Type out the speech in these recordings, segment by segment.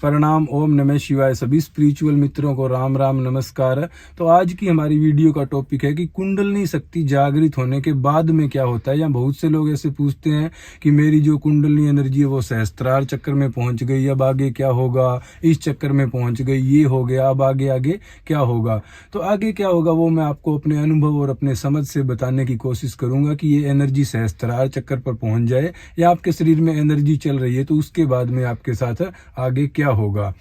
प्रणाम, ओम नमः शिवाय। सभी स्पिरिचुअल मित्रों को राम राम नमस्कार। तो आज की हमारी वीडियो का टॉपिक है कि कुंडलनी शक्ति जागृत होने के बाद में क्या होता है। या बहुत से लोग ऐसे पूछते हैं कि मेरी जो कुंडलनी एनर्जी है वो सहस्त्रार चक्र में पहुंच गई, अब आगे क्या होगा, इस चक्कर में पहुंच गई, ये हो गया, अब आगे आगे क्या होगा। तो आगे क्या होगा वो मैं आपको अपने अनुभव और अपने समझ से बताने की कोशिश करूंगा कि ये एनर्जी सहस्त्रार चक्कर पर पहुंच जाए या आपके शरीर में एनर्जी चल रही है तो उसके बाद में आपके साथ आगे क्या होगा।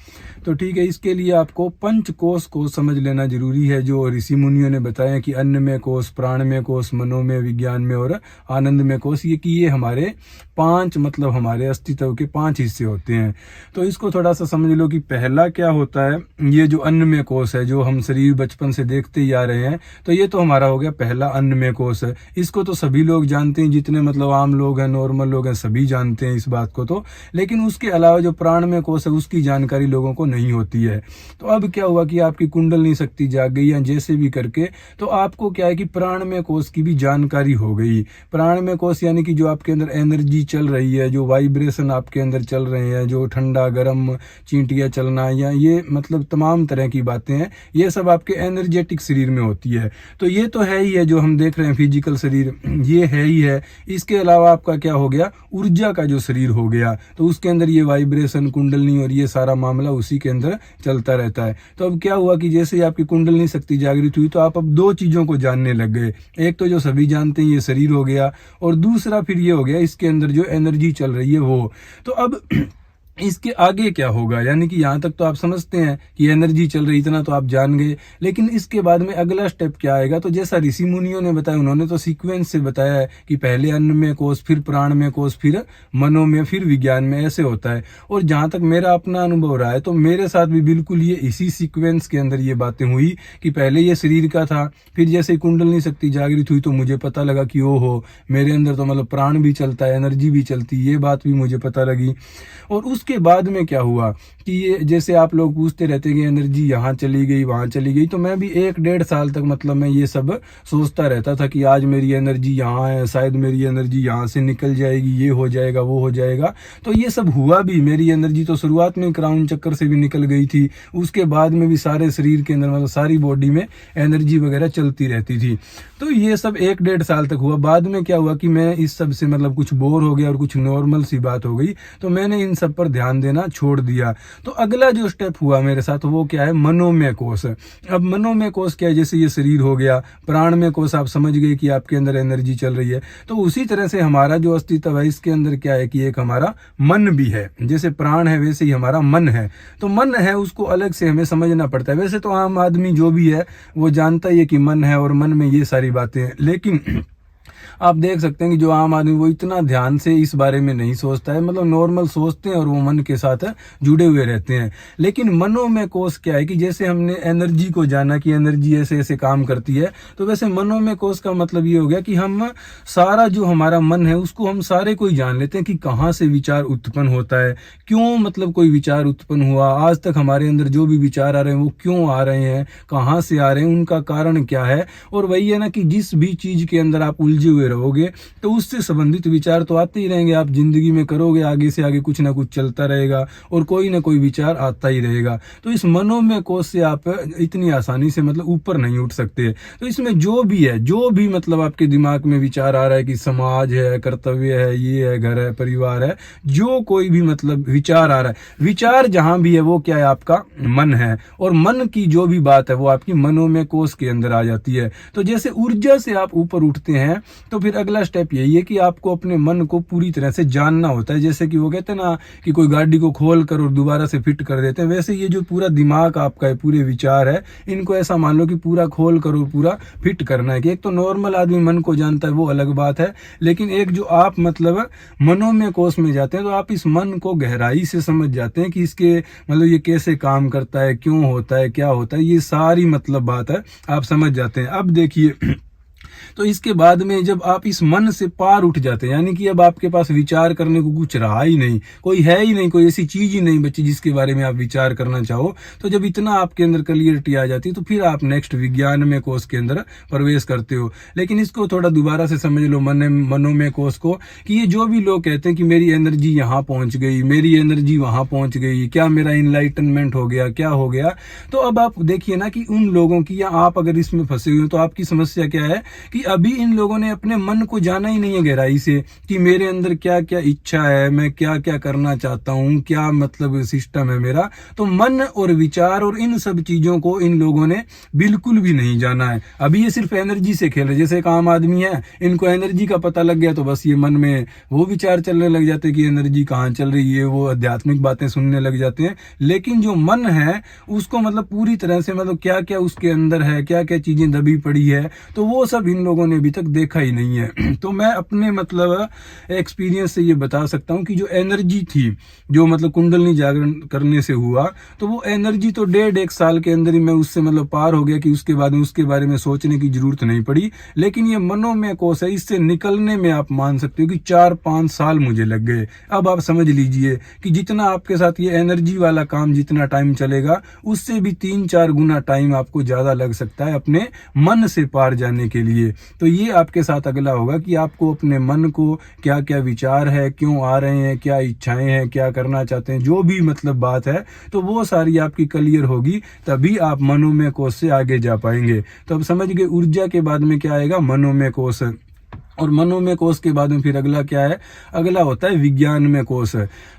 तो ठीक है, इसके लिए आपको पंचकोश को समझ लेना जरूरी है, जो ऋषि मुनियों ने बताया कि अन्न में कोश, प्राण में कोश, मनो में, विज्ञान में और आनंद में कोश। ये हमारे पांच मतलब हमारे अस्तित्व के पांच हिस्से होते हैं। तो इसको थोड़ा सा समझ लो कि पहला क्या होता है। ये जो अन्न में कोश है, जो हम शरीर बचपन से देखते ही आ रहे हैं, तो ये तो हमारा हो गया पहला अन्न में कोश है। इसको तो सभी लोग जानते हैं, जितने मतलब आम लोग हैं, नॉर्मल लोग हैं, सभी जानते हैं इस बात को। तो लेकिन उसके अलावा जो प्राण में कोश है उसकी जानकारी लोगों को नहीं होती है। तो अब क्या हुआ कि आपकी कुंडलनी शक्ति जाग गई या जैसे भी करके, तो आपको क्या है कि प्राण में कोश की भी जानकारी हो गई। प्राण में कोश यानी कि जो आपके अंदर एनर्जी चल रही है, जो वाइब्रेशन आपके अंदर चल रहे हैं, जो ठंडा गर्म चींटियां चलना या ये मतलब तमाम तरह की बातें हैं, ये सब आपके एनर्जेटिक शरीर में होती है। तो ये तो है ही है, जो हम देख रहे हैं फिजिकल शरीर, ये है ही है। इसके अलावा आपका क्या हो गया, ऊर्जा का जो शरीर हो गया, तो उसके अंदर ये वाइब्रेशन, कुंडलनी और ये सारा मामला उसी के अंदर चलता रहता है। तो अब क्या हुआ कि जैसे ही आपकी कुंडलनी शक्ति जागृत हुई तो आप अब दो चीजों को जानने लग गए। एक तो जो सभी जानते हैं ये शरीर हो गया, और दूसरा फिर ये हो गया इसके अंदर जो एनर्जी चल रही है वो। तो अब इसके आगे क्या होगा, यानी कि यहाँ तक तो आप समझते हैं कि एनर्जी चल रही, इतना तो आप जान गए। लेकिन इसके बाद में अगला स्टेप क्या आएगा। तो जैसा ऋषि मुनियों ने बताया, उन्होंने तो सीक्वेंस से बताया है कि पहले अन्न में कोश, फिर प्राण में कोश, फिर मनो में, फिर विज्ञान में, ऐसे होता है। और जहां तक मेरा अपना अनुभव रहा है तो मेरे साथ भी बिल्कुल ये इसी सीक्वेंस के अंदर ये बातें हुई कि पहले ये शरीर का था, फिर जैसे कुंडलनी शक्ति जागृत हुई तो मुझे पता लगा कि ओहो मेरे अंदर तो मतलब प्राण भी चलता है, एनर्जी भी चलती है, ये बात भी मुझे पता लगी। और उसके बाद में क्या हुआ कि ये जैसे आप लोग पूछते रहते कि एनर्जी यहाँ चली गई, वहां चली गई, तो मैं भी 1-1.5 साल तक मतलब मैं ये सब सोचता रहता था कि आज मेरी एनर्जी यहाँ है, शायद मेरी एनर्जी यहाँ से निकल जाएगी, ये हो जाएगा, वो हो जाएगा। तो ये सब हुआ भी। मेरी एनर्जी तो शुरुआत में क्राउन चक्कर से भी निकल गई थी, उसके बाद में भी सारे शरीर के अंदर मतलब सारी बॉडी में एनर्जी वगैरह चलती रहती थी। तो ये सब 1-1.5 साल तक हुआ। बाद में क्या हुआ कि मैं इस सब से मतलब कुछ बोर हो गया और कुछ नॉर्मल सी बात हो गई, तो मैंने इन सब पर ध्यान देना छोड़ दिया। तो अगला जो स्टेप हुआ मेरे साथ वो क्या है, मनोमय कोश। अब मनोमय कोश क्या है, जैसे ये शरीर हो गया, प्राणमय कोश आप समझ गए कि आपके अंदर एनर्जी चल रही है। तो उसी तरह से हमारा जो अस्तित्व है इसके अंदर क्या है कि एक हमारा मन भी है। जैसे प्राण है वैसे ही हमारा मन है। तो मन है उसको अलग से हमें समझना पड़ता है। वैसे तो आम आदमी जो भी है वो जानता ही है कि मन है और मन में ये सारी बातें हैं, लेकिन आप देख सकते हैं कि जो आम आदमी वो इतना ध्यान से इस बारे में नहीं सोचता है, मतलब नॉर्मल सोचते हैं और वो मन के साथ जुड़े हुए रहते हैं। लेकिन मनोमय कोश क्या है कि जैसे हमने एनर्जी को जाना कि एनर्जी ऐसे ऐसे काम करती है, तो वैसे मनोमय कोश का मतलब ये हो गया कि हम सारा जो हमारा मन है उसको हम सारे को ही जान लेते हैं कि कहाँ से विचार उत्पन्न होता है, क्यों मतलब कोई विचार उत्पन्न हुआ, आज तक हमारे अंदर जो भी विचार आ रहे हैं वो क्यों आ रहे हैं, कहाँ से आ रहे हैं, उनका कारण क्या है। और वही है ना कि जिस भी चीज के अंदर आप उलझे हुए रहोगे तो उससे संबंधित विचार तो आते ही रहेंगे। आप जिंदगी में करोगे आगे से आगे कुछ ना कुछ चलता रहेगा और कोई ना कोई विचार आता ही रहेगा। तो इस मनोमय कोश से आप इतनी आसानी से मतलब ऊपर नहीं उठ सकते। तो इसमें जो भी है, जो भी मतलब आपके दिमाग में विचार आ रहा है कि समाज है, कर्तव्य है, ये है, घर है, परिवार है, जो कोई भी मतलब विचार आ रहा है, विचार जहां भी है वो क्या है, आपका मन है। और मन की जो भी बात है वो आपकी मनोमय कोश के अंदर आ जाती है। तो जैसे ऊर्जा से आप ऊपर उठते हैं तो फिर अगला स्टेप यही है कि आपको अपने मन को पूरी तरह से जानना होता है। जैसे कि वो कहते हैं ना कि कोई गाड़ी को खोल कर और दोबारा से फिट कर देते हैं, वैसे ये जो पूरा दिमाग आपका है, पूरे विचार है, इनको ऐसा मान लो कि पूरा खोल कर और पूरा फिट करना है। कि एक तो नॉर्मल आदमी मन को जानता है वो अलग बात है, लेकिन एक जो आप मतलब मनोमय कोश में जाते हैं तो आप इस मन को गहराई से समझ जाते हैं कि इसके मतलब ये कैसे काम करता है, क्यों होता है, क्या होता है, ये सारी मतलब बात है आप समझ जाते हैं। अब देखिए तो इसके बाद में जब आप इस मन से पार उठ जाते हैं, यानी कि अब आपके पास विचार करने को कुछ रहा ही नहीं, कोई है ही नहीं, कोई ऐसी चीज ही नहीं बची जिसके बारे में आप विचार करना चाहो, तो जब इतना आपके अंदर क्लियरिटी आ जाती है तो फिर आप नेक्स्ट विज्ञानमय कोश के अंदर प्रवेश करते हो। लेकिन इसको थोड़ा दोबारा से समझ लो मनोमय कोश को, कि ये जो भी लोग कहते हैं कि मेरी एनर्जी यहाँ पहुंच गई, मेरी एनर्जी वहां पहुंच गई, क्या मेरा इनलाइटनमेंट हो गया, क्या हो गया, तो अब आप देखिए ना कि उन लोगों की, या आप अगर इसमें फंसे हुए हो तो आपकी समस्या क्या है कि अभी इन लोगों ने अपने मन को जाना ही नहीं है गहराई से, कि मेरे अंदर क्या क्या इच्छा है, मैं क्या क्या करना चाहता हूँ, क्या मतलब सिस्टम है मेरा। तो मन और विचार और इन सब चीजों को इन लोगों ने बिल्कुल भी नहीं जाना है। अभी ये सिर्फ एनर्जी से खेल रहे, जैसे एक आम आदमी है, इनको एनर्जी का पता लग गया तो बस ये मन में वो विचार चलने लग जाते हैं कि एनर्जी कहाँ चल रही है, वो आध्यात्मिक बातें सुनने लग जाते हैं। लेकिन जो मन है उसको मतलब पूरी तरह से मतलब क्या क्या उसके अंदर है, क्या क्या चीजें दबी पड़ी है, तो वो सब इन लोगों ने अभी तक देखा ही नहीं है। तो मैं अपने मतलब एक्सपीरियंस से ये बता सकता हूँ कि जो एनर्जी थी, जो मतलब कुंडलनी जागरण करने से हुआ, तो वो एनर्जी तो 1.5 साल के अंदर ही मैं उससे मतलब पार हो गया कि उसके बाद में उसके बारे में सोचने की जरूरत नहीं पड़ी। लेकिन ये मनोमय कोश है, इससे निकलने में आप मान सकते हो कि 4-5 साल मुझे लग गए। अब आप समझ लीजिए कि जितना आपके साथ ये एनर्जी वाला काम जितना टाइम चलेगा, उससे भी 3-4 गुना टाइम आपको ज्यादा लग सकता है अपने मन से पार जाने के लिए। तो ये आपके साथ अगला होगा कि आपको अपने मन को क्या क्या विचार है, क्यों आ रहे हैं, क्या इच्छाएं हैं, क्या करना चाहते हैं, जो भी मतलब बात है, तो वो सारी आपकी क्लियर होगी, तभी आप मनोमय कोश से आगे जा पाएंगे। तो अब समझ गए ऊर्जा के बाद में क्या आएगा, मनोमय कोश। और मनोमय कोश के बाद में फिर अगला क्या है, अगला होता है विज्ञानमय कोश।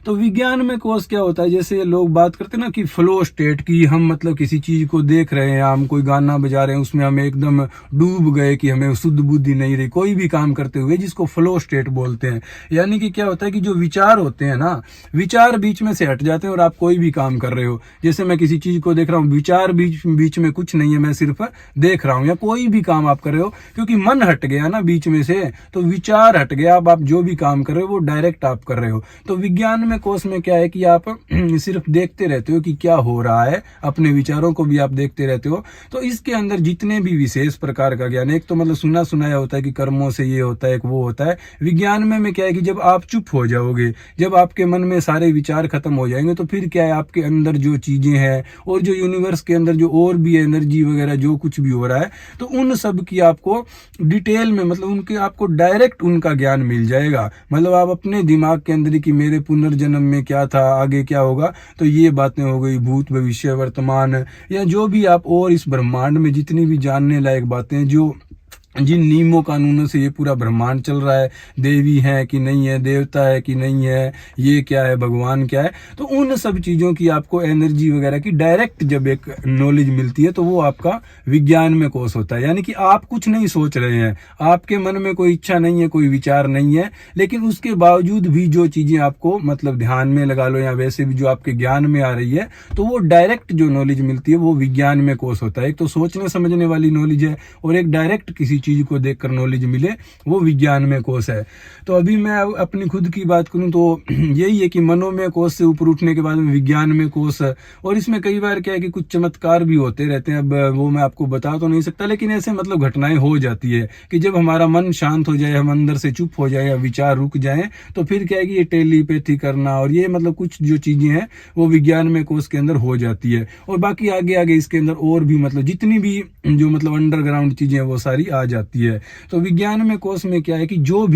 तो विज्ञानमय कोश क्या होता है, जैसे लोग बात करते हैं ना कि फ्लो स्टेट की, हम मतलब किसी चीज को देख रहे हैं, हम कोई गाना बजा रहे हैं, उसमें हम एकदम डूब गए कि हमें शुद्ध बुद्धि नहीं रही, कोई भी काम करते हुए, जिसको फ्लो स्टेट बोलते हैं। यानी कि क्या होता है कि जो विचार होते हैं ना, विचार बीच में से हट जाते हैं और आप कोई भी काम कर रहे हो। जैसे मैं किसी चीज को देख रहा हूँ, विचार बीच में कुछ नहीं है, मैं सिर्फ देख रहा हूँ, या कोई भी काम आप कर रहे हो, क्योंकि मन हट गया ना बीच में से, तो विचार हट गया। अब आप जो भी काम कर रहे हो वो डायरेक्ट आप कर रहे हो। तो विज्ञान में कोश में क्या है कि आप सिर्फ देखते रहते हो कि क्या हो रहा है, अपने विचारों को भी आप देखते रहते हो। तो इसके अंदर जितने भी विशेष प्रकार का ज्ञान, एक तो मतलब सुना सुनाया होता है कि कर्मों से ये होता है, एक वो होता है। विज्ञान में क्या है कि जब आप चुप हो जाओगे, जब आपके मन में सारे विचार खत्म हो जाएंगे, तो फिर क्या है, आपके अंदर जो चीजें हैं और जो यूनिवर्स के अंदर जो और भी एनर्जी वगैरह जो कुछ भी हो रहा है, तो उन सब की आपको डिटेल में मतलब उनके आपको डायरेक्ट उनका ज्ञान मिल जाएगा। मतलब आप अपने दिमाग के अंदर कि मेरे पुनर्जन्म में क्या था, आगे क्या होगा, तो ये बातें हो गई, भूत भविष्य वर्तमान, या जो भी आप और इस ब्रह्मांड में जितनी भी जानने लायक बातें, जो जिन नियमों कानूनों से ये पूरा ब्रह्मांड चल रहा है, देवी है कि नहीं है, देवता है कि नहीं है, ये क्या है, भगवान क्या है, तो उन सब चीजों की आपको एनर्जी वगैरह की डायरेक्ट जब एक नॉलेज मिलती है, तो वो आपका विज्ञान में कोश होता है। यानी कि आप कुछ नहीं सोच रहे हैं, आपके मन में कोई इच्छा नहीं है, कोई विचार नहीं है, लेकिन उसके बावजूद भी जो चीजें आपको मतलब ध्यान में लगा लो या वैसे भी जो आपके ज्ञान में आ रही है, तो वो डायरेक्ट जो नॉलेज मिलती है वो विज्ञान में कोश होता है। एक तो सोचने समझने वाली नॉलेज है, और एक डायरेक्ट किसी चीज को देखकर नॉलेज मिले, वो विज्ञान में कोश है। तो अभी मैं अपनी खुद की बात करूं तो यही है कि मनोमय कोश से ऊपर उठने के बाद में विज्ञान में कोश है। और इसमें कई बार क्या है कि कुछ चमत्कार भी होते रहते हैं। अब वो मैं आपको बता तो नहीं सकता, लेकिन ऐसे मतलब घटनाएं हो जाती है कि जब हमारा मन शांत हो जाए, हम अंदर से चुप हो जाए या विचार रुक जाए, तो फिर क्या है कि ये टेलीपैथी करना और ये मतलब कुछ जो चीजें हैं वो विज्ञान में कोश के अंदर हो जाती है। और बाकी आगे आगे इसके अंदर और भी मतलब जितनी भी जो मतलब अंडरग्राउंड चीजें वो सारी आ जाती है। तो विज्ञान में कोश में क्या है कि जो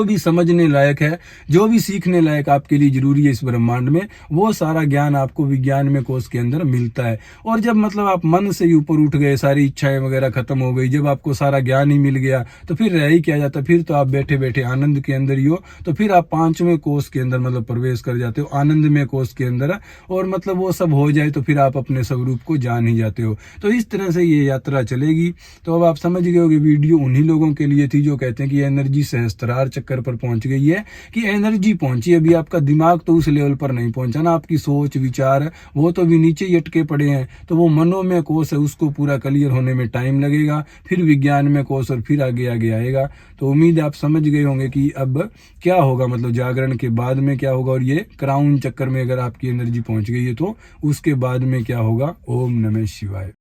भी समझने लायक है, जो भी सीखने लायक आपके लिए जरूरी है इस ब्रह्मांड में, वो सारा ज्ञान आपको विज्ञान में कोश के अंदर मिलता है। और जब मतलब आप मन से ही ऊपर उठ गए, सारी इच्छाएं वगैरह खत्म हो गई, जब आपको सारा ज्ञान ही मिल गया, तो फिर रह ही क्या जाता, फिर तो आप बैठे बैठे आनंद के अंदर ही हो। तो फिर आप 5वें कोश के अंदर मतलब प्रवेश कर जाते हो, आनंदमय कोश के अंदर। और मतलब वो सब हो जाए तो फिर आप अपने स्वरूप को जान ही जाते हो। तो इस तरह से ये यात्रा चलेगी। तो अब आप समझ गए होगे, वीडियो उन्हीं लोगों के लिए थी जो कहते हैं कि एनर्जी सहस्त्रार चक्कर पर पहुंच गई है, कि एनर्जी पहुंची, अभी आपका दिमाग तो उस लेवल पर नहीं पहुंचा ना, आपकी सोच विचार वो तो अभी नीचे ही अटके पड़े हैं। तो वो मनोमय कोश है, उसको पूरा क्लियर होने में टाइम लगेगा, फिर विज्ञान में कोश और फिर आगे आगे आएगा। तो उम्मीद है आप समझ गए होंगे कि अब क्या होगा, मतलब जागरण के बाद में क्या होगा, और ये क्राउन चक्कर में अगर आपकी एनर्जी पहुंच गई है तो उसके बाद में क्या होगा। ओम नमः शिवाय।